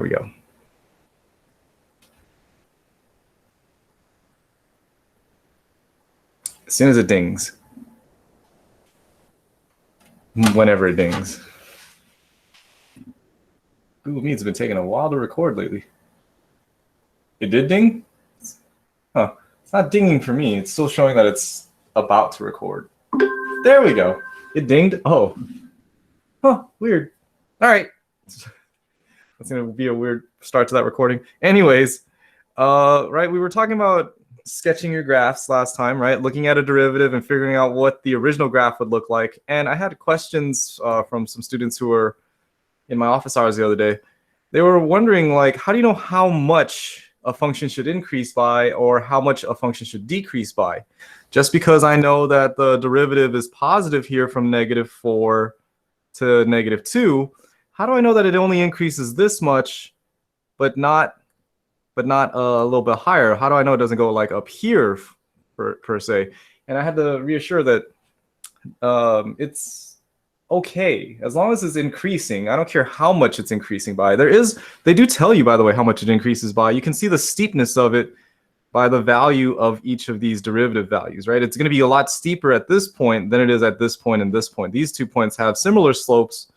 we go. As soon as it dings, whenever it dings. Google Meet's been taking a while to record lately. It did ding? Huh. It's not dinging for me. It's still showing that it's about to record. There we go. It dinged. Oh. Huh. Weird. All right. That's going to be a weird start to that recording. Anyways, right, we were talking about sketching your graphs last time, right? Looking at a derivative and figuring out what the original graph would look like. And I had questions from some students who were in my office hours the other day. They were wondering, like, how do you know how much a function should increase by or how much a function should decrease by? Just because I know that the derivative is positive here from -4 to -2, how do I know that it only increases this much, but not a little bit higher? How do I know it doesn't go like up here per se? And I had to reassure that it's okay as long as it's increasing. I don't care how much it's increasing by. They do tell you, by the way, how much it increases by. You can see the steepness of it by the value of each of these derivative values, right? It's going to be a lot steeper at this point than it is at this point and this point. These 2 points have similar slopes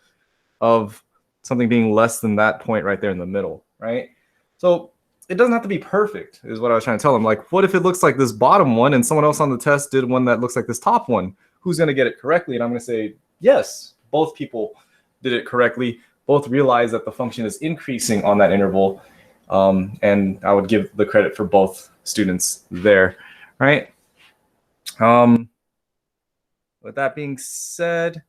of something being less than that point right there in the middle, right? So it doesn't have to be perfect, is what I was trying to tell them. Like, what if it looks like this bottom one and someone else on the test did one that looks like this top one? Who's going to get it correctly? And I'm going to say, yes, both people did it correctly. Both realize that the function is increasing on that interval. And I would give the credit for both students there, right? With that being said,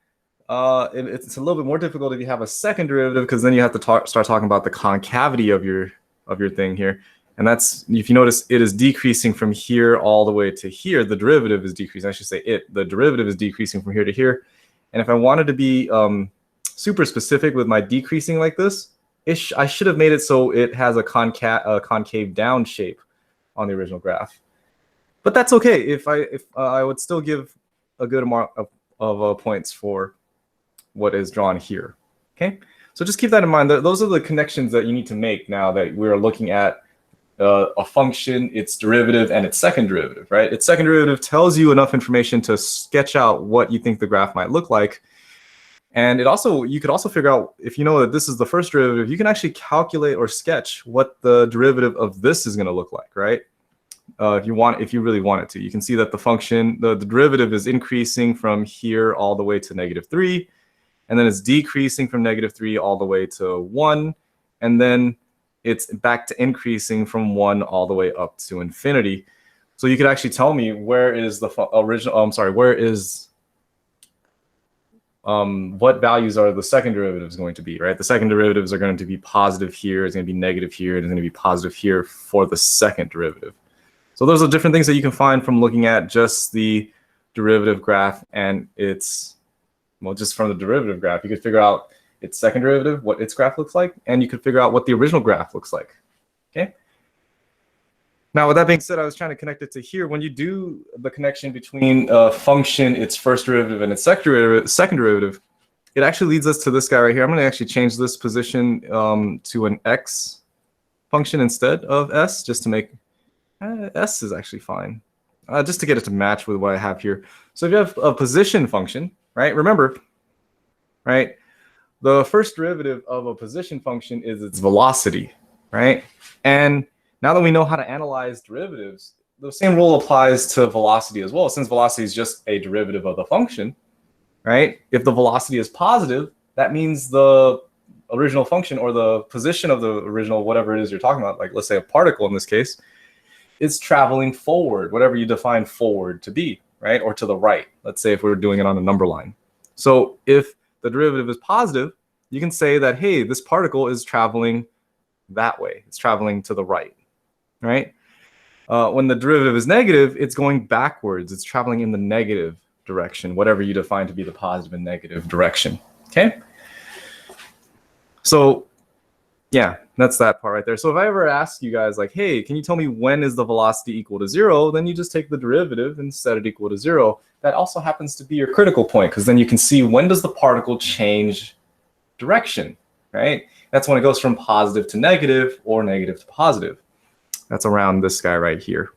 it's a little bit more difficult if you have a second derivative, because then you have to start talking about the concavity of your thing here. And that's, if you notice, it is decreasing from here all the way to here. The derivative is decreasing. I should say the derivative is decreasing from here to here. And if I wanted to be super specific with my decreasing like this, I should have made it so it has a concave down shape on the original graph. But that's okay. If I would still give a good amount of points for what is drawn here. Okay, so just keep that in mind. Those are the connections that you need to make now that we're looking at a function, its derivative, and its second derivative, right? Its second derivative tells you enough information to sketch out what you think the graph might look like. And you could also figure out, if you know that this is the first derivative, you can actually calculate or sketch what the derivative of this is going to look like, right? If you really want it to. You can see that the function, the derivative is increasing from here all the way to -3, and then it's decreasing from -3 all the way to 1, and then it's back to increasing from 1 all the way up to infinity. So you could actually tell me where is the what values are the second derivatives going to be, right? The second derivatives are going to be positive here, it's going to be negative here, and it's going to be positive here for the second derivative. So those are different things that you can find from looking at just the derivative graph, and just from the derivative graph, you could figure out its second derivative, what its graph looks like, and you could figure out what the original graph looks like, okay? Now, with that being said, I was trying to connect it to here. When you do the connection between a function, its first derivative, and its second derivative, it actually leads us to this guy right here. I'm going to actually change this position to an x function instead of s, just to make s is actually fine, just to get it to match with what I have here. So if you have a position function, right, remember, right, the first derivative of a position function is its velocity, right? And now that we know how to analyze derivatives, the same rule applies to velocity as well. Since velocity is just a derivative of the function, right? If the velocity is positive, that means the original function, or the position of the original, whatever it is you're talking about, like let's say a particle in this case, is traveling forward, whatever you define forward to be, right? Or to the right, let's say if we were doing it on a number line. So if the derivative is positive, you can say that, hey, this particle is traveling that way. It's traveling to the right, right? When the derivative is negative, it's going backwards. It's traveling in the negative direction, whatever you define to be the positive and negative direction, okay? So yeah, that's that part right there. So if I ever ask you guys like, hey, can you tell me when is the velocity equal to 0? Then you just take the derivative and set it equal to 0. That also happens to be your critical point, because then you can see when does the particle change direction, right? That's when it goes from positive to negative or negative to positive. That's around this guy right here.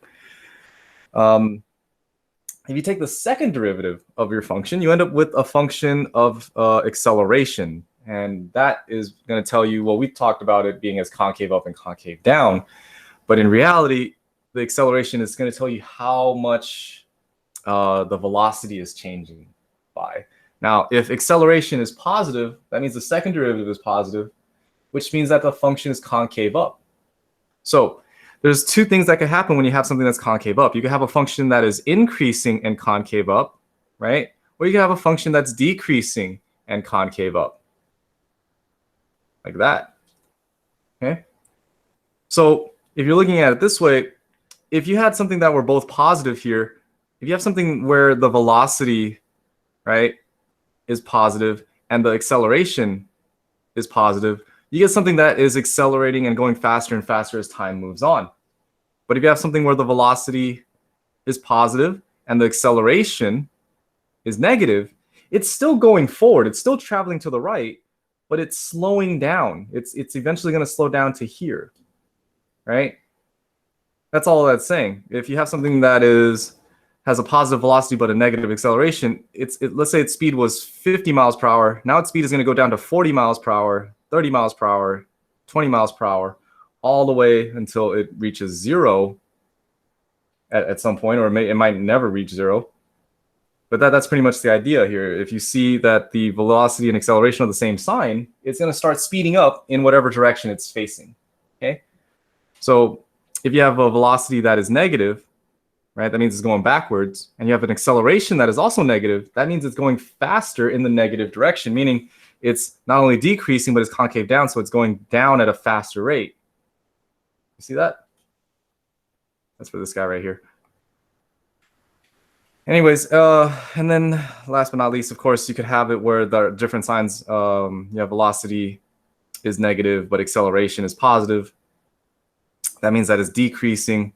If you take the second derivative of your function, you end up with a function of acceleration. And that is going to tell you, well, we talked about it being as concave up and concave down. But in reality, the acceleration is going to tell you how much the velocity is changing by. Now, if acceleration is positive, that means the second derivative is positive, which means that the function is concave up. So there's two things that could happen when you have something that's concave up. You could have a function that is increasing and concave up, right? Or you can have a function that's decreasing and concave up, like that. Okay. So if you're looking at it this way, if you had something that were both positive here, if you have something where the velocity, right, is positive and the acceleration is positive, you get something that is accelerating and going faster and faster as time moves on. But if you have something where the velocity is positive and the acceleration is negative, it's still going forward. It's still traveling to the right, but it's slowing down. It's eventually going to slow down to here, right? That's all that's saying. If you have something that has a positive velocity but a negative acceleration, let's say its speed was 50 miles per hour. Now its speed is going to go down to 40 miles per hour, 30 miles per hour, 20 miles per hour, all the way until it reaches zero at some point, or it might never reach zero. But that's pretty much the idea here. If you see that the velocity and acceleration are the same sign, it's going to start speeding up in whatever direction it's facing. Okay. So if you have a velocity that is negative, right, that means it's going backwards, and you have an acceleration that is also negative, that means it's going faster in the negative direction, meaning it's not only decreasing, but it's concave down, so it's going down at a faster rate. You see that? That's for this guy right here. Anyways, and then last but not least, of course, you could have it where the different signs, you have velocity is negative, but acceleration is positive. That means that it's decreasing.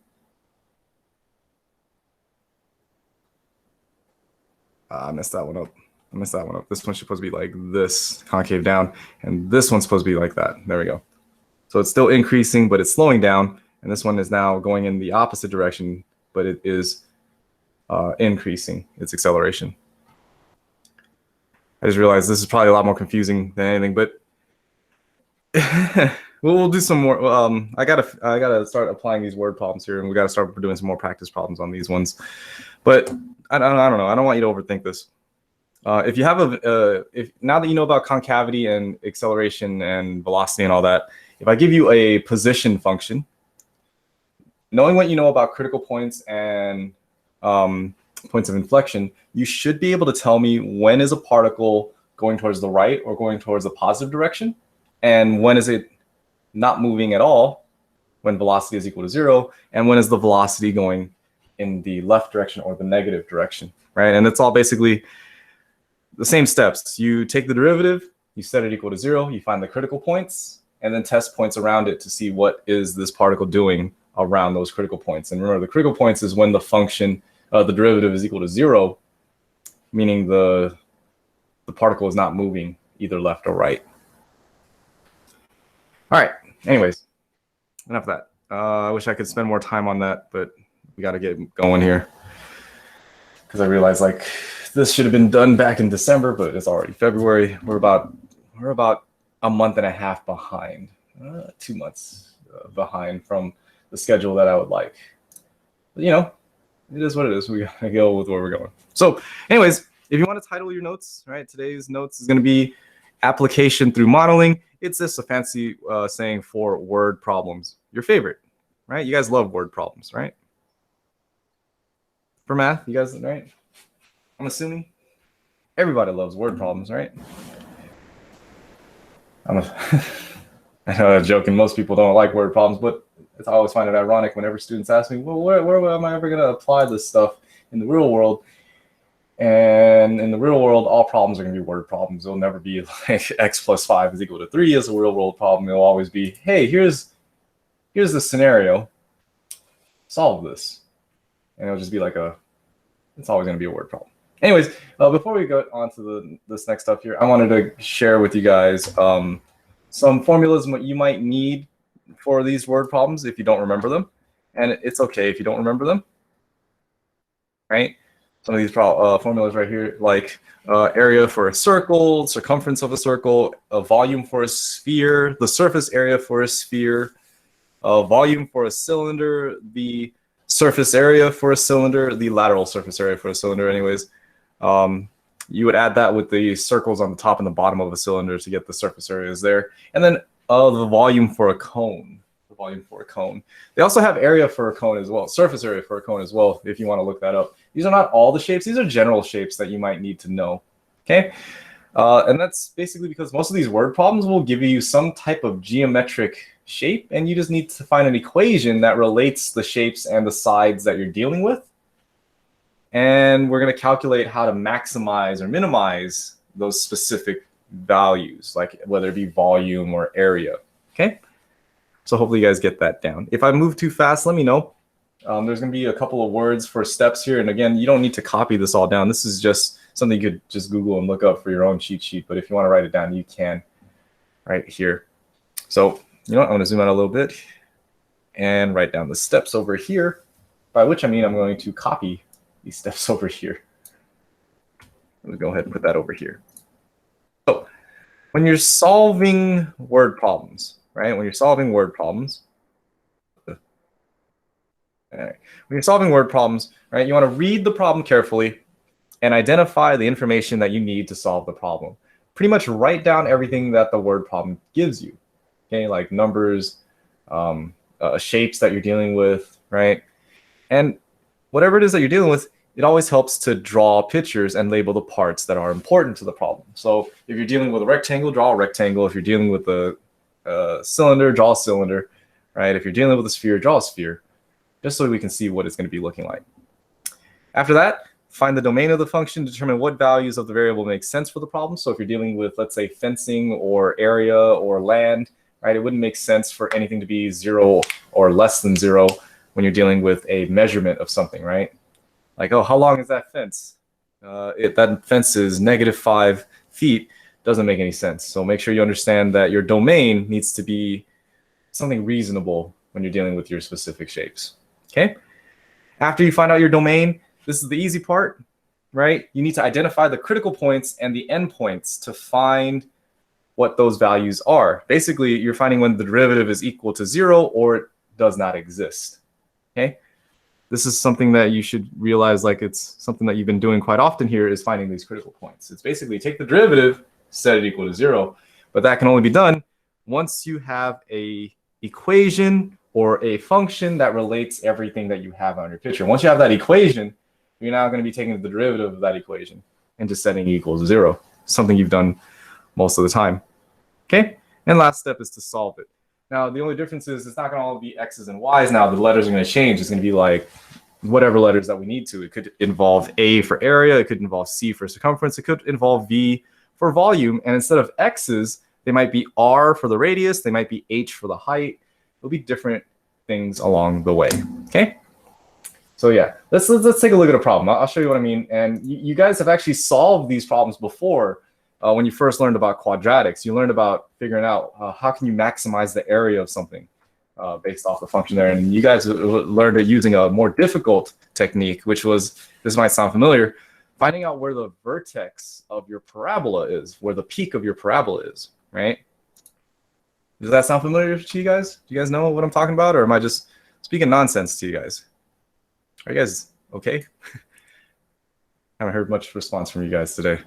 I messed that one up. This one's supposed to be like this, concave down, and this one's supposed to be like that. There we go. So it's still increasing, but it's slowing down, and this one is now going in the opposite direction, but it is increasing its acceleration. I just realized this is probably a lot more confusing than anything, but we'll do some more. I gotta start applying these word problems here, and we gotta start doing some more practice problems on these ones. But I don't know. I don't want you to overthink this. If you have now that you know about concavity and acceleration and velocity and all that, if I give you a position function, knowing what you know about critical points and points of inflection, you should be able to tell me when is a particle going towards the right or going towards the positive direction, and when is it not moving at all, when velocity is equal to 0, and when is the velocity going in the left direction or the negative direction, right? And it's all basically the same steps. You take the derivative, you set it equal to 0, you find the critical points, and then test points around it to see what is this particle doing around those critical points. And remember, the critical points is when the function, the derivative is equal to 0, meaning the particle is not moving either left or right. All right, anyways, enough of that. I wish I could spend more time on that, but we got to get going here, because I realized like this should have been done back in December, but it's already February. We're about a month and a half behind, 2 months behind from the schedule that I would like. But, you know, it is what it is. We gotta go with where we're going. So anyways, if you want to title your notes, right, today's notes is going to be application through modeling. It's just a fancy saying for word problems. Your favorite, right? You guys love word problems, right? For math, you guys, right? I'm assuming everybody loves word problems, right? I know I'm joking. Most people don't like word problems, but I always find it ironic whenever students ask me, well, where am I ever going to apply this stuff in the real world? And in the real world, all problems are going to be word problems. It'll never be like x plus 5 is equal to 3 as a real world problem. It'll always be, hey, here's the scenario. Solve this. And it'll just be like it's always going to be a word problem. Anyways, before we go on to this next stuff here, I wanted to share with you guys some formulas you might need for these word problems if you don't remember them. And it's okay if you don't remember them, right? Some of these formulas right here, like area for a circle, circumference of a circle, a volume for a sphere, the surface area for a sphere, volume for a cylinder, the surface area for a cylinder, the lateral surface area for a cylinder anyways. You would add that with the circles on the top and the bottom of a cylinder to get the surface areas there. And then the volume for a cone. The volume for a cone. They also have area for a cone as well, surface area for a cone as well, if you want to look that up. These are not all the shapes. These are general shapes that you might need to know. Okay? And that's basically because most of these word problems will give you some type of geometric shape, and you just need to find an equation that relates the shapes and the sides that you're dealing with. And we're going to calculate how to maximize or minimize those specific values, like whether it be volume or area. Okay? So hopefully you guys get that down. If I move too fast, let me know. There's going to be a couple of words for steps here. And again, you don't need to copy this all down. This is just something you could just Google and look up for your own cheat sheet. But if you want to write it down, you can right here. So, you know what? I'm going to zoom out a little bit and write down the steps over here, by which I mean I'm going to copy these steps over here. Let me go ahead and put that over here. So when you're solving word problems, right? When you're solving word problems, right, you want to read the problem carefully and identify the information that you need to solve the problem. Pretty much write down everything that the word problem gives you. Okay, like numbers, shapes that you're dealing with, right? And whatever it is that you're dealing with, it always helps to draw pictures and label the parts that are important to the problem. So if you're dealing with a rectangle, draw a rectangle. If you're dealing with a cylinder, draw a cylinder, right? If you're dealing with a sphere, draw a sphere, just so we can see what it's going to be looking like. After that, find the domain of the function, determine what values of the variable make sense for the problem. So if you're dealing with, let's say, fencing or area or land, right, it wouldn't make sense for anything to be 0 or less than 0 when you're dealing with a measurement of something, right? Like, oh, how long is that fence? That fence is -5 feet. Doesn't make any sense. So make sure you understand that your domain needs to be something reasonable when you're dealing with your specific shapes. Okay? After you find out your domain, this is the easy part, right? You need to identify the critical points and the endpoints to find what those values are. Basically, you're finding when the derivative is equal to 0 or it does not exist. Okay? This is something that you should realize, like it's something that you've been doing quite often here, is finding these critical points. It's basically take the derivative, set it equal to 0, but that can only be done once you have a equation or a function that relates everything that you have on your picture. Once you have that equation, you're now going to be taking the derivative of that equation and just setting it equal to 0, something you've done most of the time. Okay? And last step is to solve it. Now, the only difference is it's not going to all be X's and Y's now. The letters are going to change. It's going to be like whatever letters that we need to. It could involve A for area. It could involve C for circumference. It could involve V for volume. And instead of X's, they might be R for the radius. They might be H for the height. It'll be different things along the way. Okay? So yeah, let's take a look at a problem. I'll show you what I mean. And you guys have actually solved these problems before. When you first learned about quadratics, you learned about figuring out how can you maximize the area of something based off the function there. And you guys learned it using a more difficult technique, which was, this might sound familiar, finding out where the vertex of your parabola is, where the peak of your parabola is, right? Does that sound familiar to you guys? Do you guys know what I'm talking about? Or am I just speaking nonsense to you guys? Are you guys okay? Haven't heard much response from you guys today.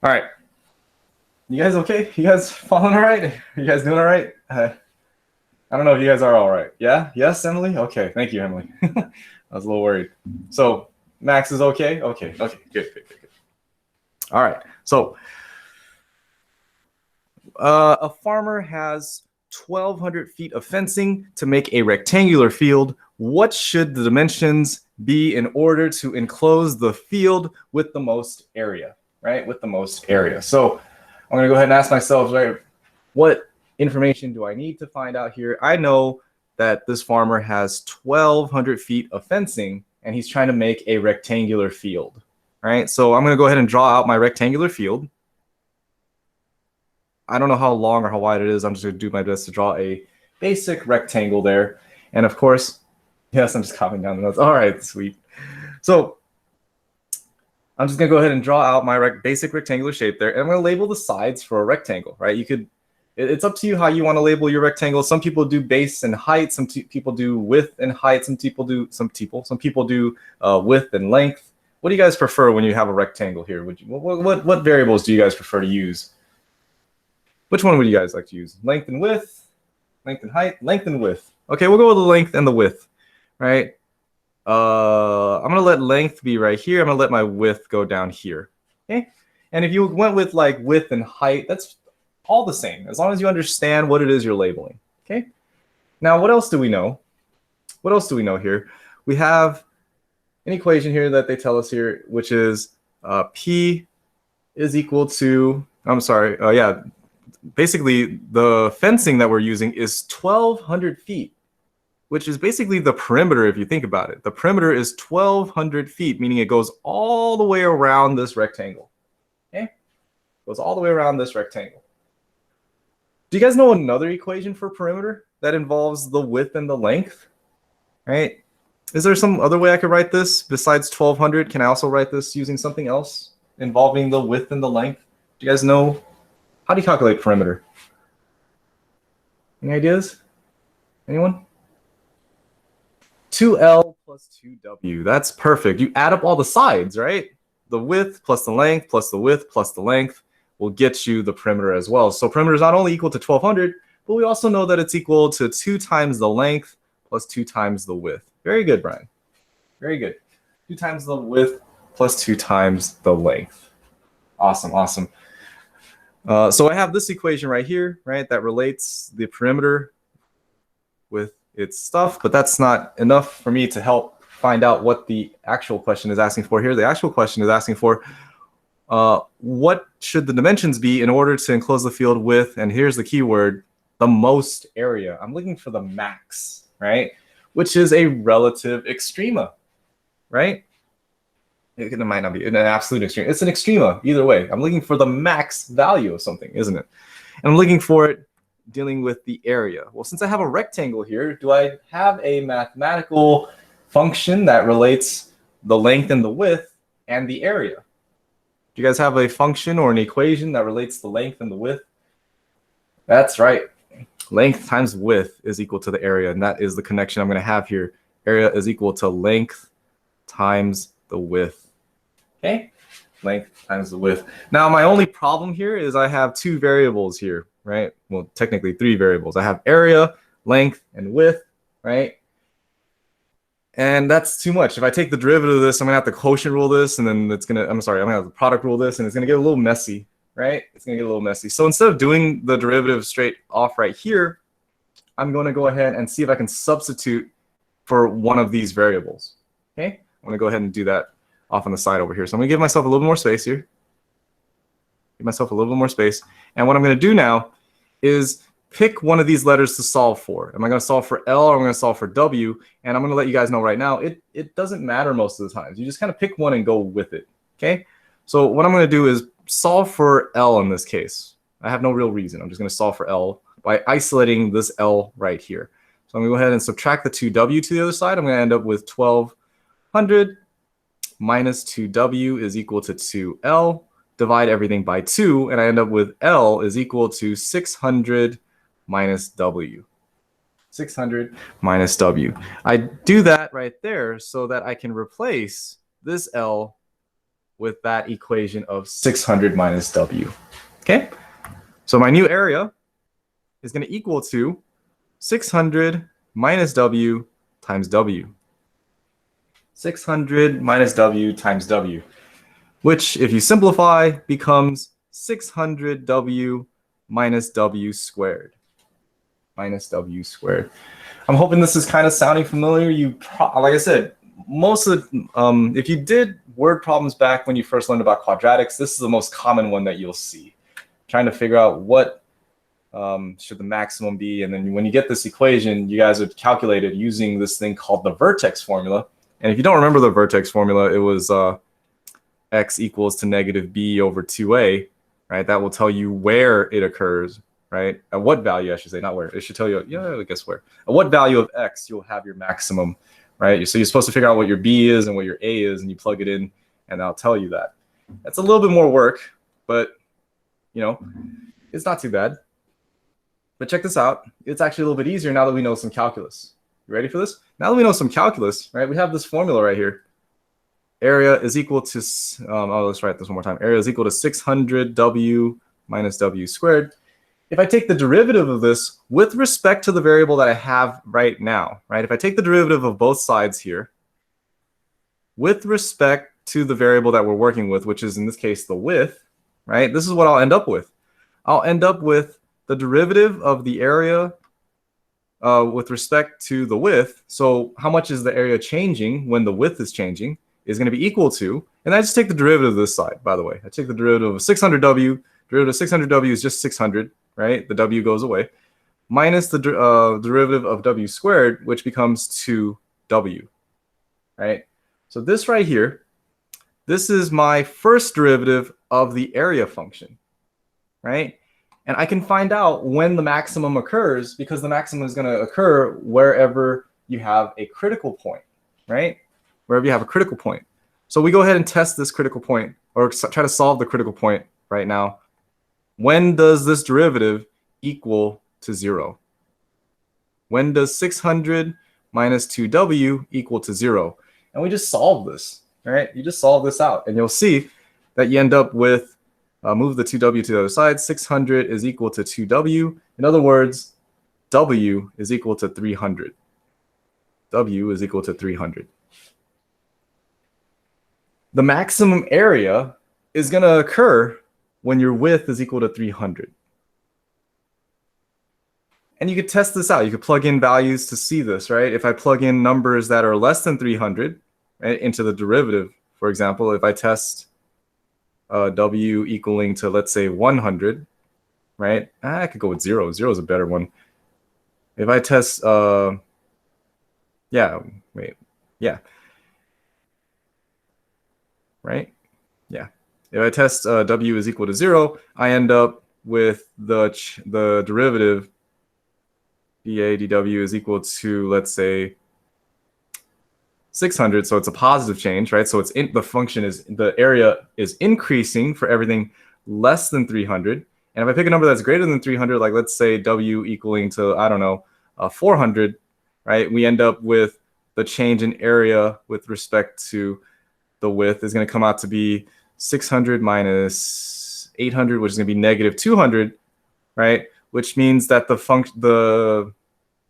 All right. You guys okay? You guys following all right? You guys doing all right? I don't know if you guys are all right. Yeah? Yes, Emily? Okay. Thank you, Emily. I was a little worried. So Max is okay? Okay. Okay. Good. All right. So a farmer has 1,200 feet of fencing to make a rectangular field. What should the dimensions be in order to enclose the field with the most area? Right, with the most area. So I'm going to go ahead and ask myself, right, what information do I need to find out here? I know that this farmer has 1,200 feet of fencing, and he's trying to make a rectangular field. Right, so I'm going to go ahead and draw out my rectangular field. I don't know how long or how wide it is. I'm just going to do my best to draw a basic rectangle there. And of course, yes, I'm just copying down the notes. All right, sweet. So I'm just going to go ahead and draw out my basic rectangular shape there. And I'm going to label the sides for a rectangle, right? It's up to you how you want to label your rectangle. Some people do base and height. Some people do width and height. Some people do width and length. What do you guys prefer when you have a rectangle here? What variables do you guys prefer to use? Which one would you guys like to use? Length and width, length and height, length and width. Okay, we'll go with the length and the width, right? I'm gonna let length be right here. I'm gonna let my width go down here. Okay, and if you went with like width and height, that's all the same as long as you understand what it is you're labeling. Okay. Now, what else do we know? What else do we know here? We have an equation here that they tell us here, which is P is equal to. I'm sorry. Yeah. Basically, the fencing that we're using is 1,200 feet, which is basically the perimeter if you think about it. The perimeter is 1,200 feet, meaning it goes all the way around this rectangle. Okay? Goes all the way around this rectangle. Do you guys know another equation for perimeter that involves the width and the length? Right? Is there some other way I could write this besides 1,200? Can I also write this using something else involving the width and the length? Do you guys know? How do you calculate perimeter? Any ideas? Anyone? 2L plus 2W. That's perfect. You add up all the sides, right? The width plus the length plus the width plus the length will get you the perimeter as well. So perimeter is not only equal to 1,200, but we also know that it's equal to 2 times the length plus 2 times the width. Very good, Brian. Very good. 2 times the width plus 2 times the length. Awesome, awesome. So I have this equation right here, right, that relates the perimeter with its stuff, but that's not enough for me to help find out what the actual question is asking for here. The actual question is asking for what should the dimensions be in order to enclose the field with, and here's the key word, the most area. I'm looking for the max, right, which is a relative extrema, right? It might not be an absolute extreme. It's an extrema either way. I'm looking for the max value of something, isn't it? And I'm looking for it dealing with the area. Well, since I have a rectangle here, do I have a mathematical function that relates the length and the width and the area? Do you guys have a function or an equation that relates the length and the width? That's right. Length times width is equal to the area, and that is the connection I'm going to have here. Area is equal to length times the width. Okay, length times the width. Now, my only problem here is I have 2 variables here, right? Well, technically 3 variables. I have area, length, and width, right? And that's too much. If I take the derivative of this, I'm gonna have to quotient rule this, and then I'm gonna have the product rule this, and it's gonna get a little messy, right? It's gonna get a little messy. So instead of doing the derivative straight off right here, I'm gonna go ahead and see if I can substitute for one of these variables. Okay, I'm gonna go ahead and do that off on the side over here. So I'm gonna give myself a little more space here. Give myself a little bit more space. And what I'm gonna do now is pick one of these letters to solve for. Am I gonna solve for L or am I gonna solve for W? And I'm gonna let you guys know right now, it doesn't matter most of the times. You just kind of pick one and go with it, okay? So what I'm gonna do is solve for L in this case. I have no real reason. I'm just gonna solve for L by isolating this L right here. So I'm gonna go ahead and subtract the 2W to the other side. I'm gonna end up with 1,200 minus 2W is equal to 2L. Divide everything by 2, and I end up with L is equal to 600 minus W. 600 minus W. I do that right there so that I can replace this L with that equation of 600 minus W. Okay? So my new area is going to equal to 600 minus W times W. 600 minus W times W, which, if you simplify, becomes 600W minus W squared. Minus W squared. I'm hoping this is kind of sounding familiar. Like I said, most of the, if you did word problems back when you first learned about quadratics, this is the most common one that you'll see. Trying to figure out what should the maximum be, and then when you get this equation, you guys would calculate it using this thing called the Vertex Formula. And if you don't remember the Vertex Formula, it was x equals to negative b over 2a. right? That will tell you where it occurs, right? At what value, I should say, not where. It should tell you, yeah, I guess where. At what value of x you'll have your maximum, right? So you're supposed to figure out what your b is and what your a is, and you plug it in, and I'll tell you that. That's a little bit more work, but you know, it's not too bad. But check this out. It's actually a little bit easier now that we know some calculus. You ready for this? Now that we know some calculus, right, we have this formula right here. Area is equal to, let's write this one more time. Area is equal to 600w minus w squared. If I take the derivative of this with respect to the variable that I have right now, right? If I take the derivative of both sides here, with respect to the variable that we're working with, which is in this case the width, right? This is what I'll end up with. I'll end up with the derivative of the area with respect to the width. So how much is the area changing when the width is changing is going to be equal to, and I just take the derivative of this side, by the way. I take the derivative of 600w. Derivative of 600w is just 600, right? The w goes away, minus the derivative of w squared, which becomes 2w, right? So this right here, this is my first derivative of the area function, right? And I can find out when the maximum occurs because the maximum is going to occur wherever you have a critical point, right? Wherever you have a critical point. So we go ahead and test this critical point, or try to solve the critical point right now. When does this derivative equal to 0? When does 600 minus 2w equal to 0? And we just solve this, right? You just solve this out, and you'll see that you end up with, move the 2w to the other side, 600 is equal to 2w. In other words, w is equal to 300. W is equal to 300. The maximum area is going to occur when your width is equal to 300. And you could test this out. You could plug in values to see this, right? If I plug in numbers that are less than 300, right, into the derivative, for example, if I test w equaling to, let's say, 100, right? I could go with 0. 0 is a better one. If I test, right? Yeah. If I test w is equal to 0, I end up with the derivative dA dw is equal to, let's say, 600. So it's a positive change, right? So it's the function is, the area is increasing for everything less than 300. And if I pick a number that's greater than 300, like let's say w equaling to, I don't know, 400, right? We end up with the change in area with respect to the width is going to come out to be 600 minus 800, which is going to be negative 200, right? Which means that the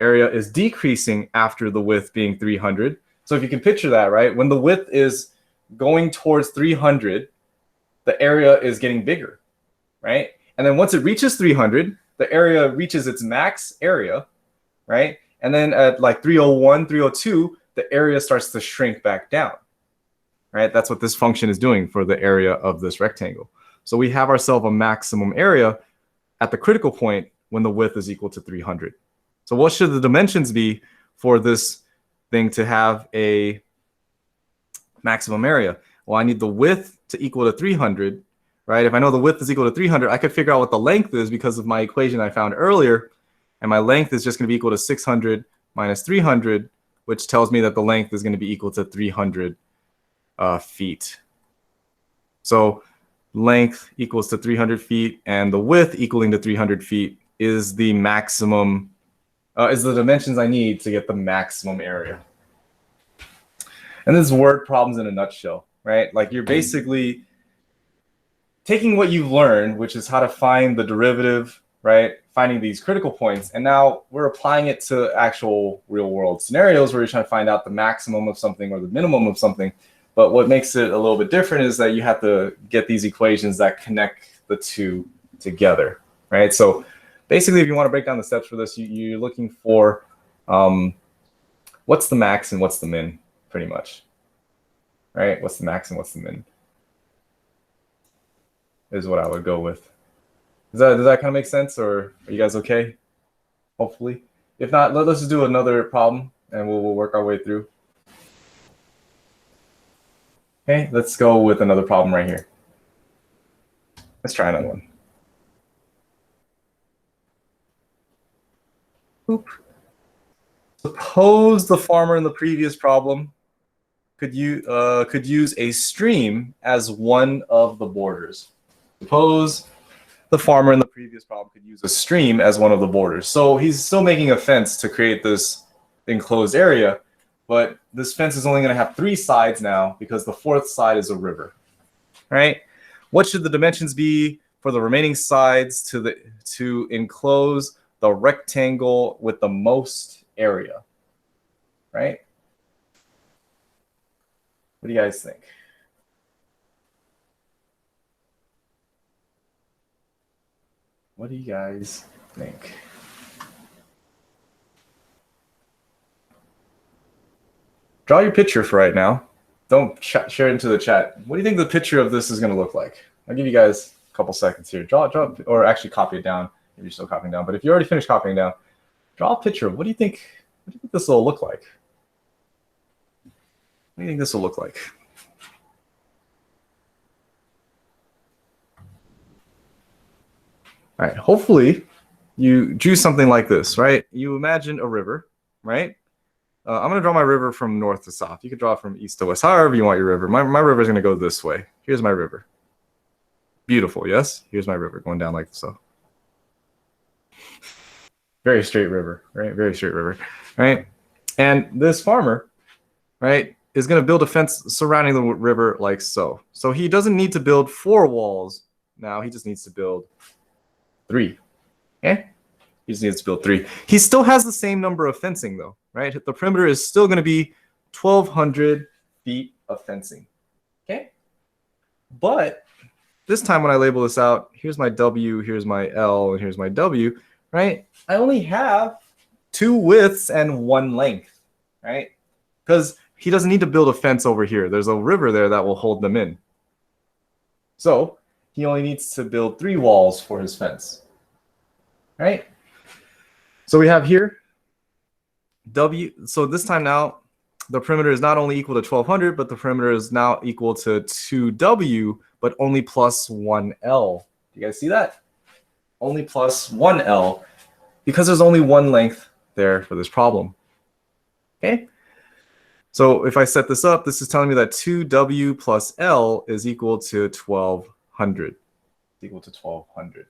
area is decreasing after the width being 300. So if you can picture that, right? When the width is going towards 300, the area is getting bigger, right? And then once it reaches 300, the area reaches its max area, right? And then at like 301, 302, the area starts to shrink back down. Right? That's what this function is doing for the area of this rectangle. So we have ourselves a maximum area at the critical point when the width is equal to 300. So what should the dimensions be for this thing to have a maximum area? Well, I need the width to equal to 300, right? If I know the width is equal to 300, I could figure out what the length is because of my equation I found earlier. And my length is just going to be equal to 600 minus 300, which tells me that the length is going to be equal to 300 feet. So length equals to 300 feet, and the width equaling to 300 feet is the maximum, is the dimensions I need to get the maximum area. And this is word problems in a nutshell, right? Like you're basically taking what you've learned, which is how to find the derivative, right? Finding these critical points, and now we're applying it to actual real world scenarios where you're trying to find out the maximum of something or the minimum of something. But what makes it a little bit different is that you have to get these equations that connect the two together, right? So basically, if you want to break down the steps for this, you're looking for what's the max and what's the min, pretty much, right? What's the max and what's the min is what I would go with. Does that kind of make sense, or are you guys okay? Hopefully. If not, let's just do another problem, and we'll work our way through. Okay, let's go with another problem right here. Let's try another one. Oop. Suppose the farmer in the previous problem could use a stream as one of the borders. Suppose the farmer in the previous problem could use a stream as one of the borders. So he's still making a fence to create this enclosed area, but this fence is only going to have 3 sides now because the 4th side is a river. All right? What should the dimensions be for the remaining sides to enclose the rectangle with the most area? Right? What do you guys think? What do you guys think? Draw your picture for right now. Don't share it into the chat. What do you think the picture of this is going to look like? I'll give you guys a couple seconds here. Draw, or actually copy it down if you're still copying down. But if you already finished copying down, draw a picture. What do you think this will look like? What do you think this will look like? All right, hopefully you drew something like this, right? You imagine a river, right? I'm going to draw my river from north to south. You could draw it from east to west, however you want your river. My river is going to go this way. Here's my river. Beautiful, yes? Here's my river going down like so. Very straight river, right? Very straight river, right? And this farmer, right, is going to build a fence surrounding the river like so. So he doesn't need to build 4 walls now. He just needs to build 3. Okay? He just needs to build 3. He still has the same number of fencing though, right? The perimeter is still going to be 1,200 feet of fencing. Okay? But this time when I label this out, here's my W, here's my L, and here's my W, right? I only have 2 widths and 1 length, right? Because he doesn't need to build a fence over here. There's a river there that will hold them in. So he only needs to build 3 walls for his fence, right? So we have here W. So this time now, the perimeter is not only equal to 1,200, but the perimeter is now equal to 2W, but only plus 1L. Do you guys see that? Only plus 1L, because there's only 1 length there for this problem. Okay? So if I set this up, this is telling me that 2W plus L is equal to 1,200. Equal to 1,200.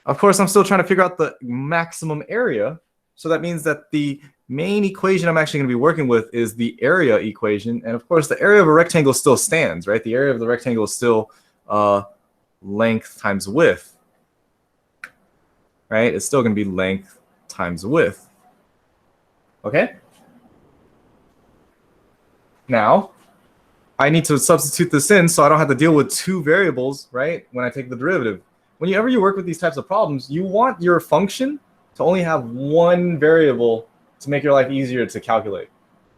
Of course, I'm still trying to figure out the maximum area. So that means that the main equation I'm actually going to be working with is the area equation. And of course, the area of a rectangle still stands, right? The area of the rectangle is still length times width, right? It's still going to be length times width. Okay? Now, I need to substitute this in so I don't have to deal with 2 variables, right, when I take the derivative. Whenever you work with these types of problems, you want your function to only have 1 variable to make your life easier to calculate,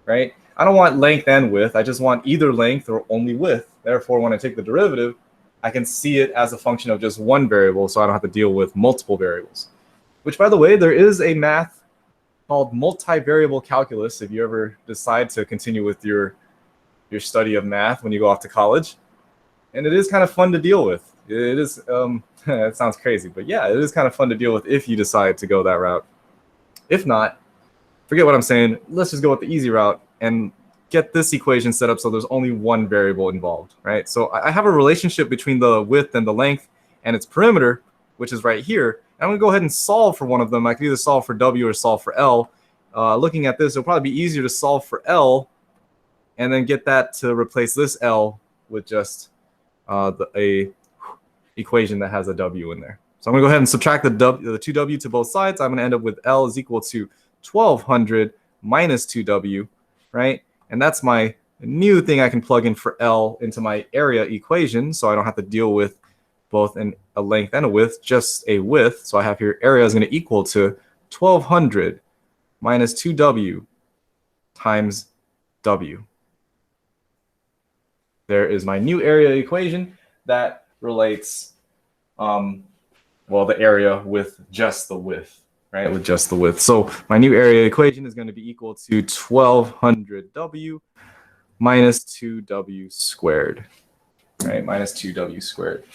right? I don't want length and width. I just want either length or only width. Therefore, when I take the derivative, I can see it as a function of just 1 variable, so I don't have to deal with multiple variables. Which, by the way, there is a math called multivariable calculus if you ever decide to continue with your study of math when you go off to college. And it is kind of fun to deal with. It is, it sounds crazy, but yeah, it is kind of fun to deal with if you decide to go that route. If not, forget what I'm saying. Let's just go with the easy route and get this equation set up so there's only 1 variable involved, right? So I have a relationship between the width and the length and its perimeter, which is right here. I'm going to go ahead and solve for one of them. I can either solve for W or solve for L. Looking at this, it'll probably be easier to solve for L and then get that to replace this L with just a equation that has a W in there. So I'm going to go ahead and subtract the 2W to both sides. I'm going to end up with L is equal to 1,200 minus 2W, right? And that's my new thing I can plug in for L into my area equation, so I don't have to deal with both a length and a width, just a width. So I have here area is going to equal to 1,200 minus 2W times W. There is my new area equation that relates, well, the area with just the width, right? With just the width. So my new area equation is going to be equal to 1,200W minus 2W squared, right? Minus 2W squared.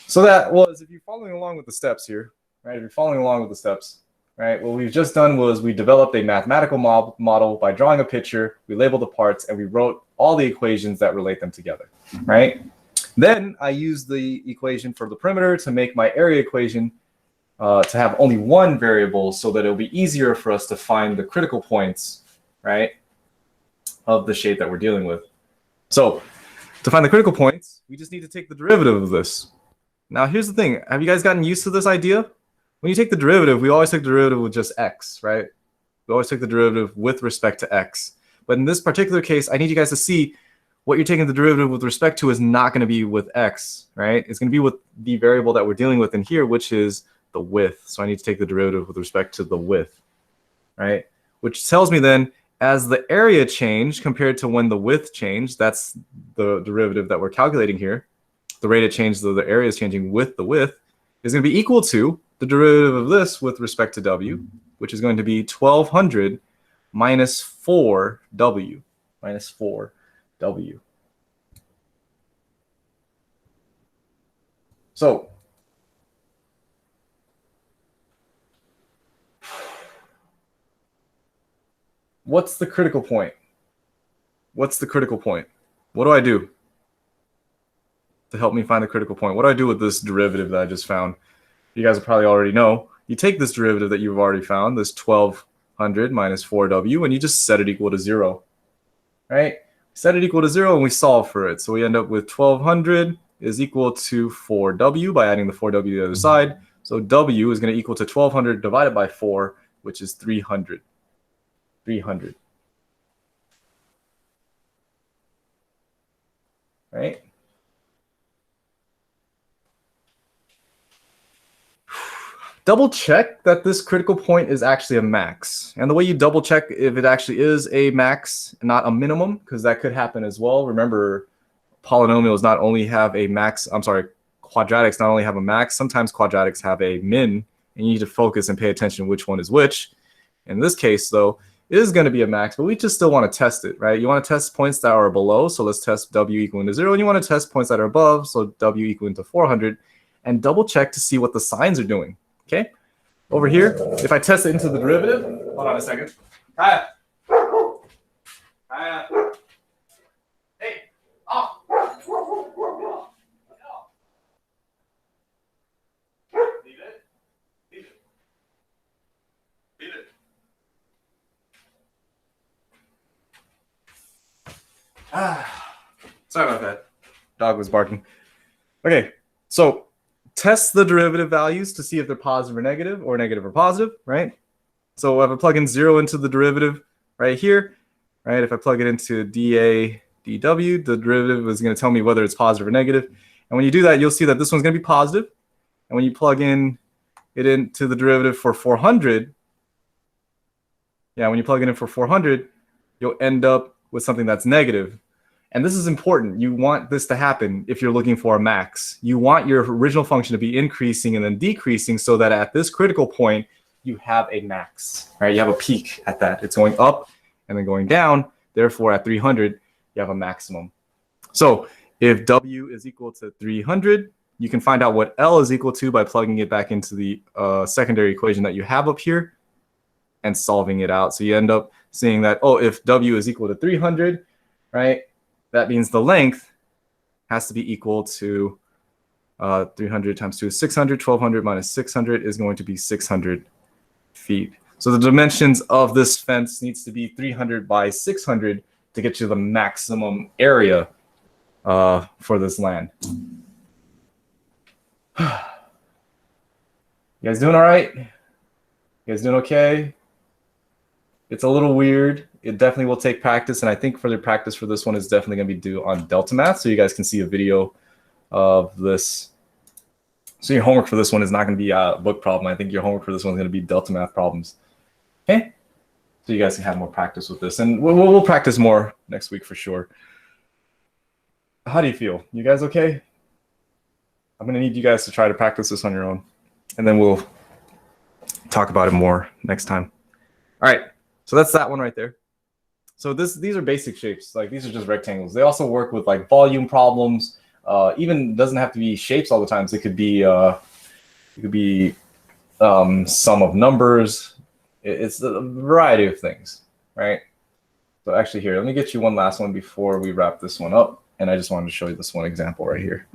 So that was, if you're following along with the steps here, right? If you're following along with the steps, right? What we've just done was we developed a mathematical model by drawing a picture, we labeled the parts, and we wrote all the equations that relate them together, right? Then I used the equation for the perimeter to make my area equation to have only one variable so that it'll be easier for us to find the critical points, right, of the shape that we're dealing with. So to find the critical points, we just need to take the derivative of this. Now, here's the thing. Have you guys gotten used to this idea? When you take the derivative, we always take the derivative with just x, right? We always take the derivative with respect to x. But in this particular case, I need you guys to see what you're taking the derivative with respect to is not going to be with x, right? It's going to be with the variable that we're dealing with in here, which is the width. So I need to take the derivative with respect to the width, right? Which tells me then, as the area changed compared to when the width changed, that's the derivative that we're calculating here. The rate of change, though the area is changing with the width, is going to be equal to the derivative of this with respect to w, which is going to be 1200 minus 4w, minus 4w. So what's the critical point? What's the critical point? What do I do to help me find the critical point? What do I do with this derivative that I just found? You guys will probably already know. You take this derivative that you've already found, this 1200 minus 4w, and you just set it equal to 0, right? Set it equal to 0 and we solve for it. So we end up with 1200 is equal to 4w by adding the 4w to the other side. So w is going to equal to 1200 divided by 4, which is 300. 300. Right? Double check that this critical point is actually a max. And the way you double check if it actually is a max and not a minimum, because that could happen as well. Remember, polynomials not only have a max, quadratics not only have a max, sometimes quadratics have a min, and you need to focus and pay attention which one is which. In this case, though, it is going to be a max, but we just still want to test it, right? You want to test points that are below, so let's test w equaling to 0, and you want to test points that are above, so w equaling to 400, and double check to see what the signs are doing. Okay, over here, if I test it into the derivative, hold on a second. Kaya. Kaya. Hey, off. Leave it. Leave it. Leave it. Sorry about that. Dog was barking. Okay, so test the derivative values to see if they're positive or negative or positive, right? So if I plug in 0 into the derivative right here, right? If I plug it into dA dw, the derivative is going to tell me whether it's positive or negative. And when you do that, you'll see that this one's going to be positive. And when you plug in it into the derivative for 400, when you plug it in for 400, you'll end up with something that's negative. And this is important. You want this to happen if you're looking for a max. You want your original function to be increasing and then decreasing so that at this critical point, you have a max, right? You have a peak at that. It's going up and then going down. Therefore, at 300, you have a maximum. So if w is equal to 300, you can find out what L is equal to by plugging it back into the secondary equation that you have up here and solving it out. So you end up seeing that, oh, if w is equal to 300, right? That means the length has to be equal to 300 times 2 is 600. 1200 minus 600 is going to be 600 feet. So the dimensions of this fence needs to be 300 by 600 to get you the maximum area for this land. You guys doing all right? You guys doing okay? It's a little weird. It definitely will take practice, and I think further practice for this one is definitely going to be due on Delta Math, so you guys can see a video of this. So your homework for this one is not going to be a book problem. I think your homework for this one is going to be Delta Math problems. Okay? So you guys can have more practice with this, and we'll practice more next week for sure. How do you feel? You guys okay? I'm going to need you guys to try to practice this on your own, and then we'll talk about it more next time. All right, so that's that one right there. So these are basic shapes. Like these are just rectangles. They also work with like volume problems. Even doesn't have to be shapes all the time. So it could be sum of numbers. It's a variety of things, right? So actually here, let me get you one last one before we wrap this one up. And I just wanted to show you this one example right here.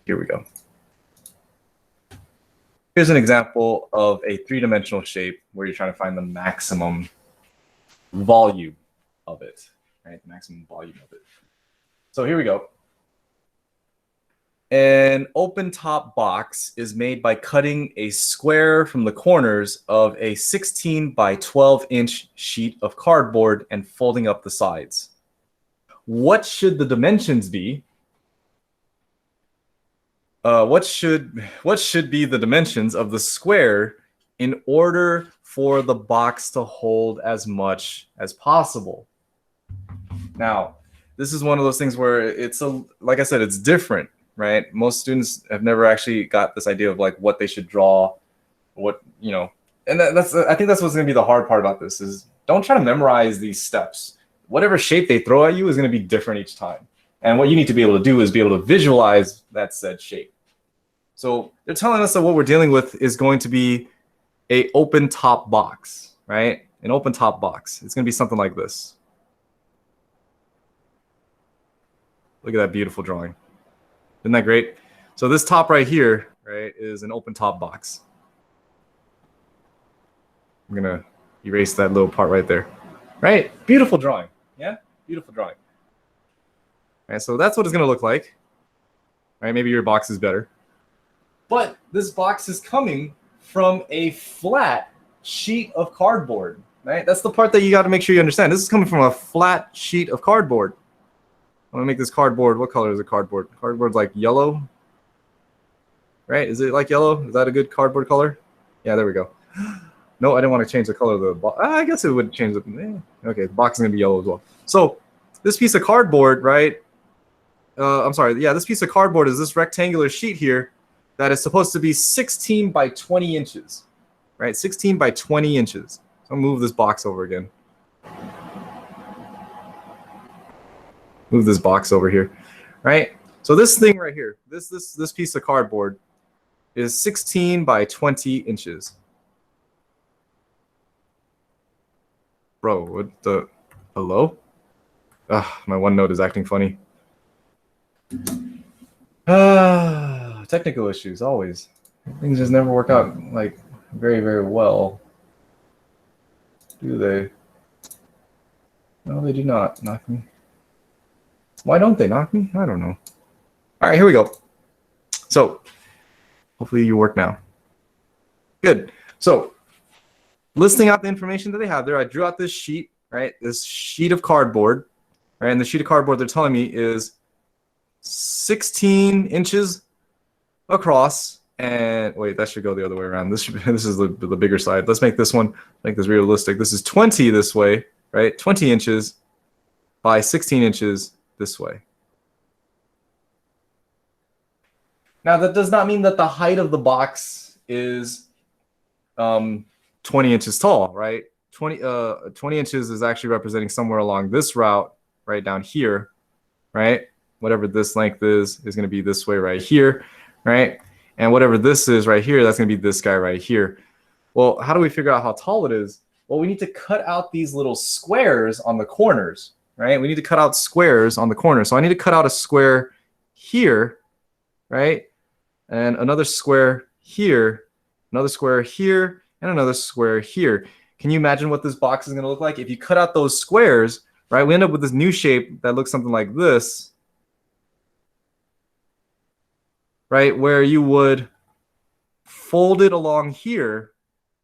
Here we go. Here's an example of a three-dimensional shape where you're trying to find the maximum volume of it, right? The maximum volume of it. So here we go. An open top box is made by cutting a square from the corners of a 16 by 12 inch sheet of cardboard and folding up the sides. What should the dimensions be? What should be the dimensions of the square in order for the box to hold as much as possible? Now, this is one of those things where it's like I said, it's different, right? Most students have never actually got this idea of like what they should draw, what, you know, and I think that's what's going to be the hard part about this is don't try to memorize these steps. Whatever shape they throw at you is going to be different each time. And what you need to be able to do is be able to visualize that said shape. So they're telling us that what we're dealing with is going to be a open top box, right? An open top box. It's going to be something like this. Look at that beautiful drawing. Isn't that great? So this top right here, right, is an open top box. I'm going to erase that little part right there. Right? Beautiful drawing. Yeah? Beautiful drawing. All right, so that's what it's going to look like. All right, maybe your box is better. But this box is coming from a flat sheet of cardboard, right? That's the part that you got to make sure you understand. This is coming from a flat sheet of cardboard. I'm gonna make this cardboard. What color is the cardboard? Cardboard's like yellow, right? Is it like yellow? Is that a good cardboard color? Yeah, there we go. No, I didn't want to change the color of the box. I guess it would change the. Okay, the box is gonna be yellow as well. So this piece of cardboard, right? I'm sorry. Yeah, this piece of cardboard is this rectangular sheet here that is supposed to be 16 by 20 inches, right? 16 by 20 inches. So I'll move this box over again. Move this box over here, right? So this thing right here, this piece of cardboard is 16 by 20 inches. Bro, what the, hello? My OneNote is acting funny. Technical issues, always. Things just never work out like very, very well. Do they? No, they do not. Knock me. Why don't they knock me? I don't know. All right, here we go. So hopefully you work now. Good. So listing out the information that they have there, I drew out this sheet, right? This sheet of cardboard, right? And the sheet of cardboard they're telling me is 16 inches across. And wait, that should go the other way around. This is the bigger side. Let's make this one, make this realistic. This is 20 this way, right? 20 inches by 16 inches this way. Now that does not mean that the height of the box is 20 inches tall, right? 20 inches is actually representing somewhere along this route right down here, right? Whatever this length is going to be this way right here, right? And whatever this is right here, that's going to be this guy right here. Well, how do we figure out how tall it is? Well, we need to cut out these little squares on the corners, right? We need to cut out squares on the corners. So I need to cut out a square here, right? And another square here, another square here, and another square here. Can you imagine what this box is going to look like? If you cut out those squares, right, we end up with this new shape that looks something like this, right, where you would fold it along here,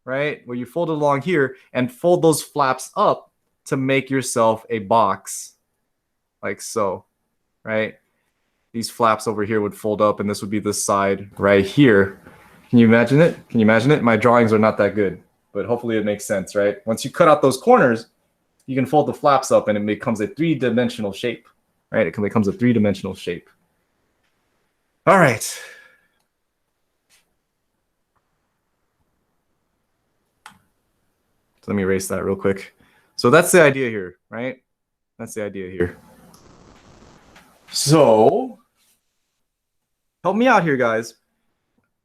right, where you fold it along here and fold those flaps up to make yourself a box like so, right? These flaps over here would fold up and this would be the side right here. Can you imagine it? Can you imagine it? My drawings are not that good, but hopefully it makes sense, right? Once you cut out those corners, you can fold the flaps up and it becomes a three-dimensional shape, right? It becomes a three-dimensional shape. All right. So let me erase that real quick. So that's the idea here, right? That's the idea here. So help me out here, guys.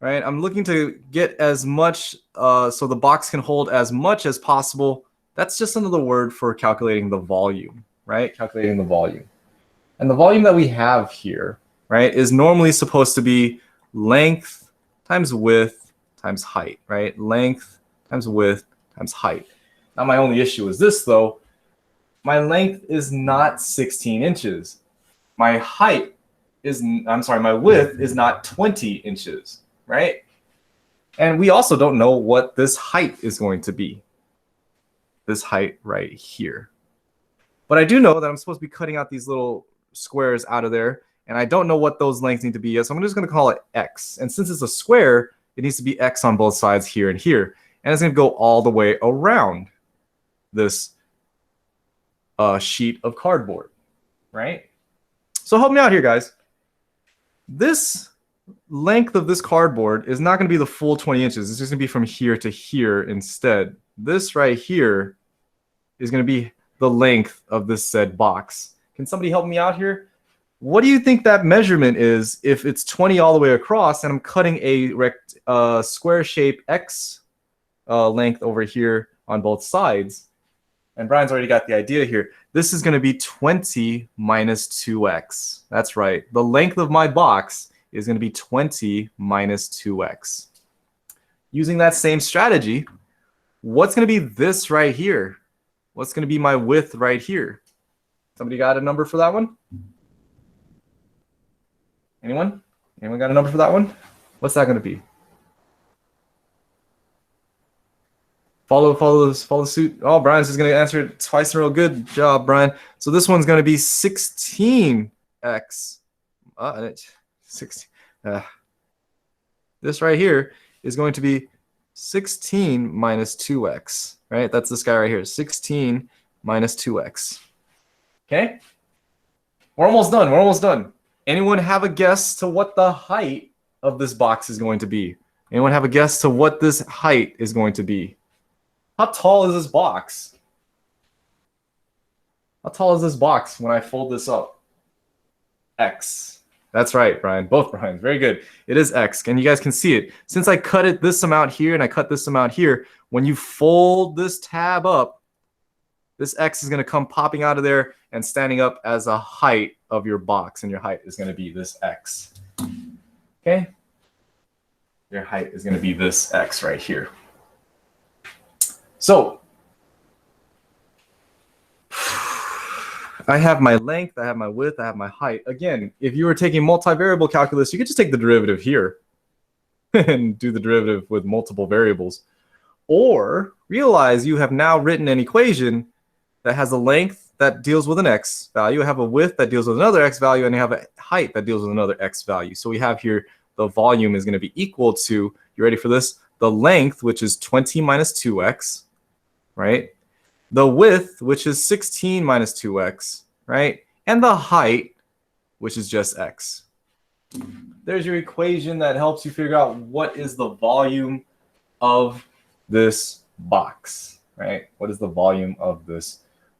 right? I'm looking to get as much so the box can hold as much as possible. That's just another word for calculating the volume, right? Calculating the volume. And the volume that we have here, right, is normally supposed to be length times width times height, right? Length times width times height. Now my only issue is this though. My length is not 16 inches. My height is, my width is not 20 inches, right? And we also don't know what this height is going to be. This height right here. But I do know that I'm supposed to be cutting out these little squares out of there, and I don't know what those lengths need to be yet, so I'm just going to call it x. And since it's a square, it needs to be x on both sides here and here. And it's going to go all the way around this sheet of cardboard, right? So help me out here, guys. This length of this cardboard is not going to be the full 20 inches. It's just going to be from here to here instead. This right here is going to be the length of this said box. Can somebody help me out here? What do you think that measurement is if it's 20 all the way across and I'm cutting a square shape X length over here on both sides? And Brian's already got the idea here. This is going to be 20 minus 2x. That's right. The length of my box is going to be 20 minus 2x. Using that same strategy, what's going to be this right here? What's going to be my width right here? Somebody got a number for that one? Anyone? Anyone got a number for that one? What's that going to be? Follow suit. Oh, Brian's just going to answer it twice in a row. Good job, Brian. So this one's going to be 16x. 16. This right here is going to be 16 minus 2x, right? That's this guy right here, 16 minus 2x. Okay? We're almost done. We're almost done. Anyone have a guess to what the height of this box is going to be? Anyone have a guess to what this height is going to be? How tall is this box? How tall is this box when I fold this up? X. That's right, Brian. Both Brians. Very good. It is X. And you guys can see it. Since I cut it this amount here and I cut this amount here, when you fold this tab up, this X is going to come popping out of there and standing up as a height of your box. And your height is going to be this X. Okay? Your height is going to be this X right here. So I have my length, I have my width, I have my height. Again, if you were taking multivariable calculus, you could just take the derivative here and do the derivative with multiple variables. Or realize you have now written an equation that has a length that deals with an x value, have a width that deals with another x value, and you have a height that deals with another x value. So we have here the volume is going to be equal to, you ready for this? The length, which is 20 minus 2x, right? The width, which is 16 minus 2x, right? And the height, which is just x. There's your equation that helps you figure out what is the volume of this box, right? What is the volume of this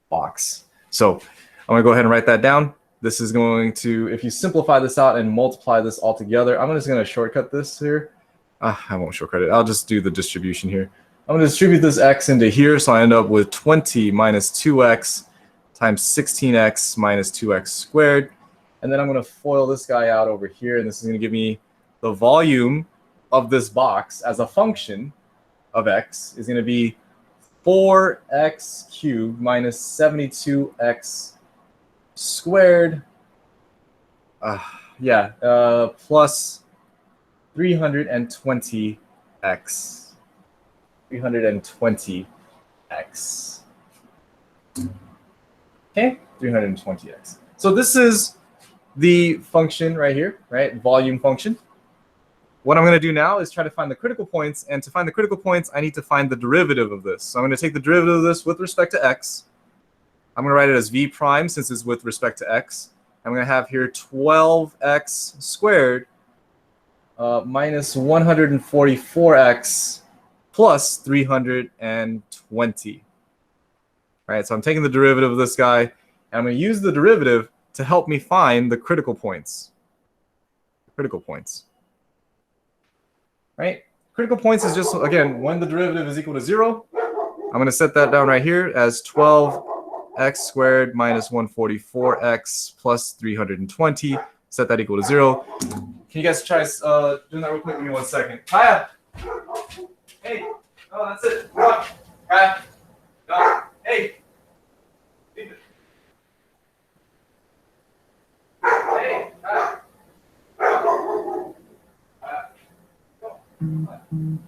box? So I'm going to go ahead and write that down. This is going to, if you simplify this out and multiply this all together, I'm just going to shortcut this here. I won't shortcut it. I'll just do the distribution here. I'm going to distribute this x into here, so I end up with 20 minus 2x times 16x minus 2x squared. And then I'm going to FOIL this guy out over here, and this is going to give me the volume of this box as a function of x is going to be 4x cubed minus 72x squared. Plus 320x. 320x. Okay, 320x. So this is the function right here, right? Volume function. What I'm going to do now is try to find the critical points, and to find the critical points, I need to find the derivative of this. So I'm going to take the derivative of this with respect to x. I'm going to write it as v prime since it's with respect to x. I'm going to have here 12x squared minus 144x plus 320. All right, so I'm taking the derivative of this guy, and I'm going to use the derivative to help me find the critical points. Critical points. right? Critical points is just, again, when the derivative is equal to 0, I'm going to set that down right here as 12x squared minus 144x plus 320. Set that equal to 0. Can you guys try doing that real quick? Give me 1 second. Kaya! Hey! Oh, that's it. Come on. Kaya! No. Hey! Leave it. Hey! Kaya! Kaya! Go. Come on.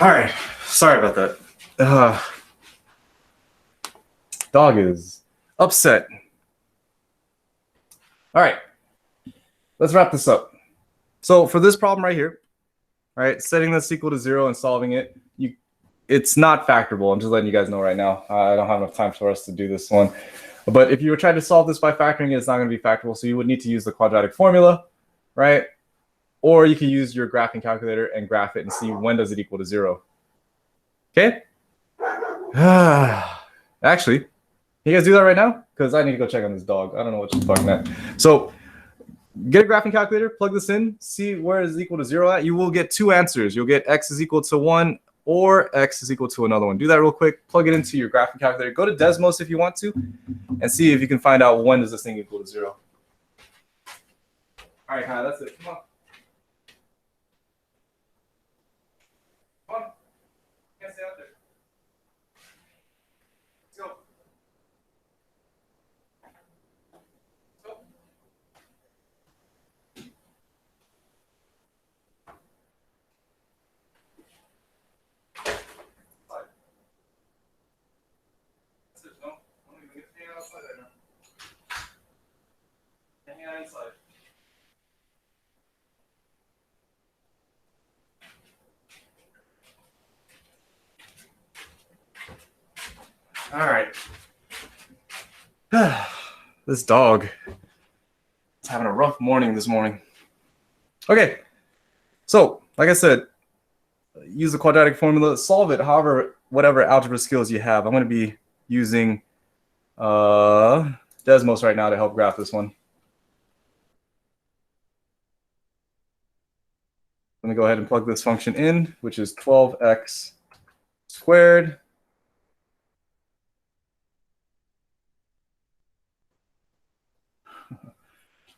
All right, sorry about that. Dog is upset. All right, let's wrap this up. So for this problem right here, right, setting this equal to 0 and solving it, it's not factorable. I'm just letting you guys know right now. I don't have enough time for us to do this one. But if you were trying to solve this by factoring it, it's not going to be factorable. So you would need to use the quadratic formula, right? Or you can use your graphing calculator and graph it and see when does it equal to 0. Okay? Actually, can you guys do that right now? Because I need to go check on this dog. I don't know what she's barking at. So get a graphing calculator, plug this in, see where is equal to 0 at. You will get 2 answers. You'll get x is equal to 1 or x is equal to another one. Do that real quick. Plug it into your graphing calculator. Go to Desmos if you want to and see if you can find out when does this thing equal to 0. All right, Kyle, that's it. Come on. Come on. You can't stay out there. Let's go. Let's go. That's it. No, I don't even get to hang out outside right now. Hang out inside. All right. This dog is having a rough morning this morning. Okay. So, like I said, use the quadratic formula, solve it however, whatever algebra skills you have. I'm going to be using Desmos right now to help graph this one. Let me go ahead and plug this function in, which is 12x squared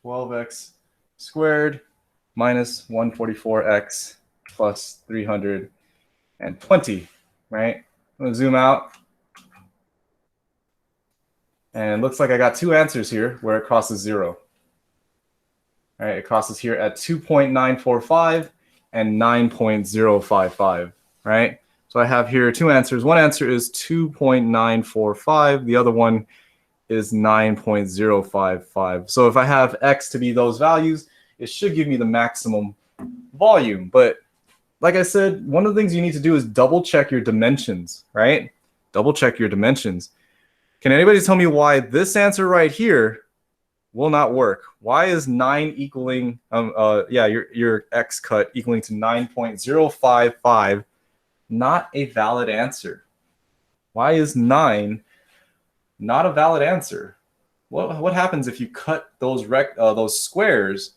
12x squared minus 144x plus 320, right? I'm going to zoom out. And it looks like I got 2 answers here where it crosses 0. All right, it crosses here at 2.945 and 9.055, right? So I have here 2 answers. One answer is 2.945. The other one is 9.055. So if I have x to be those values, it should give me the maximum volume. But like I said, one of the things you need to do is double check your dimensions, right? Double check your dimensions. Can anybody tell me why this answer right here will not work? Why is 9 equaling, your x cut equaling to 9.055 not a valid answer? Why is 9 not a valid answer? What happens if you cut those squares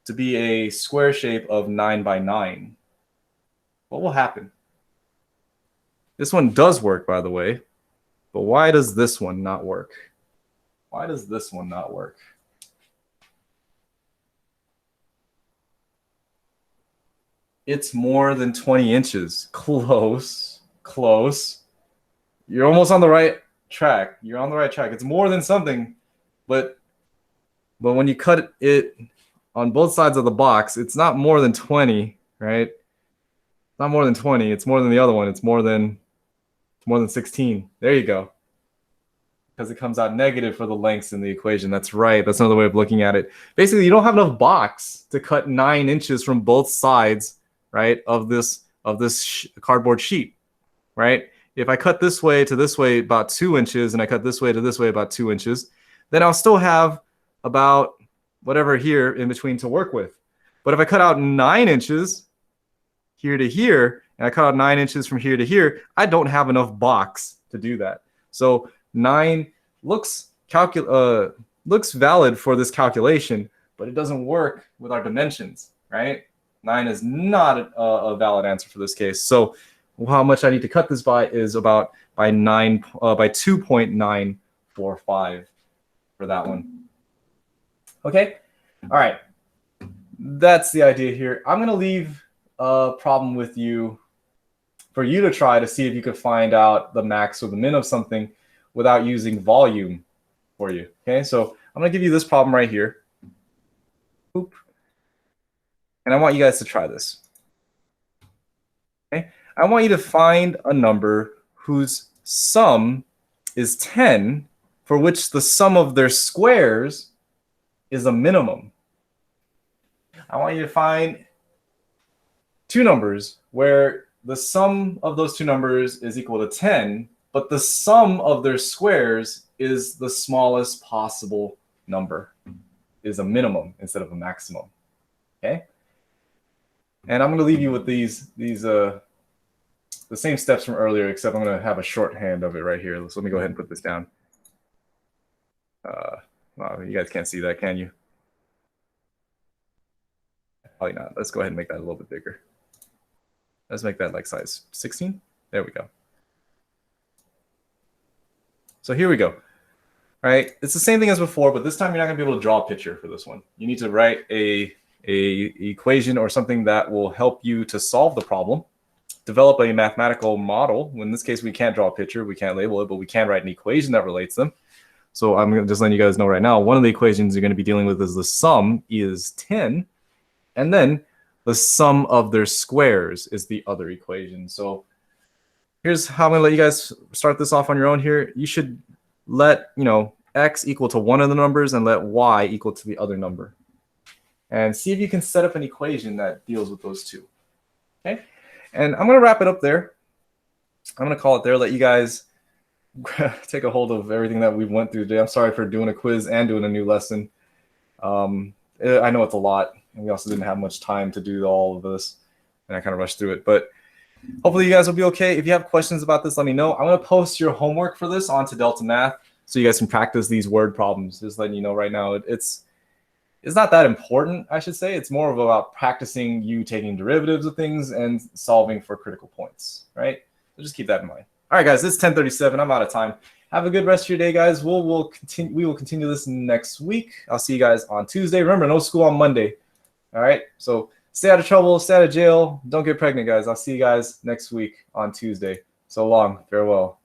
to be a square shape of 9 by 9? What will happen? This one does work, by the way, but why does this one not work? Why does this one not work? It's more than 20 inches. Close, close. You're almost on the right track. You're on the right track. It's more than something, but when you cut it on both sides of the box, it's not more than 20, right? It's not more than 20. It's more than the other one. It's more than 16. There you go. because it comes out negative for the lengths in the equation. That's right. That's another way of looking at it. Basically, you don't have enough box to cut 9 inches from both sides, right, of this cardboard sheet, right? If I cut this way to this way about 2 inches, and I cut this way to this way about 2 inches, then I'll still have about whatever here in between to work with. But if I cut out 9 inches here to here, and I cut out 9 inches from here to here, I don't have enough box to do that. So 9 looks valid for this calculation, but it doesn't work with our dimensions, right? 9 is not a valid answer for this case. So how much I need to cut this by is about by 2.945 for that one. Okay, all right. That's the idea here. I'm going to leave a problem with you for you to try to see if you could find out the max or the min of something without using volume for you. Okay, so I'm going to give you this problem right here. Oop. And I want you guys to try this. Okay, I want you to find a number whose sum is 10, for which the sum of their squares is a minimum. I want you to find two numbers where the sum of those two numbers is equal to 10, but the sum of their squares is the smallest possible number, is a minimum instead of a maximum. Okay? And I'm going to leave you with the same steps from earlier, except I'm going to have a shorthand of it right here. So let me go ahead and put this down. Wow, you guys can't see that, can you? Probably not. Let's go ahead and make that a little bit bigger. Let's make that like size 16. There we go. So here we go. All right, it's the same thing as before, but this time you're not going to be able to draw a picture for this one. You need to write a equation or something that will help you to solve the problem. Develop a mathematical model. In this case, we can't draw a picture, we can't label it, but we can write an equation that relates them. So I'm just letting you guys know right now, one of the equations you're going to be dealing with is the sum is 10, and then the sum of their squares is the other equation. So here's how I'm going to let you guys start this off on your own here. You should let, x equal to one of the numbers and let y equal to the other number. And see if you can set up an equation that deals with those two. Okay? And I'm going to wrap it up there. I'm going to call it there, let you guys take a hold of everything that we went through today. I'm sorry for doing a quiz and doing a new lesson. I know it's a lot, and we also didn't have much time to do all of this, and I kind of rushed through it. But hopefully you guys will be okay. If you have questions about this, let me know. I'm going to post your homework for this onto Delta Math so you guys can practice these word problems. Just letting you know right now, it's not that important, I should say. It's more of about practicing you taking derivatives of things and solving for critical points, right? So just keep that in mind. All right, guys, it's 10:37. I'm out of time. Have a good rest of your day, guys. We will continue this next week. I'll see you guys on Tuesday. Remember, no school on Monday. All right, so stay out of trouble, stay out of jail. Don't get pregnant, guys. I'll see you guys next week on Tuesday. So long. Farewell.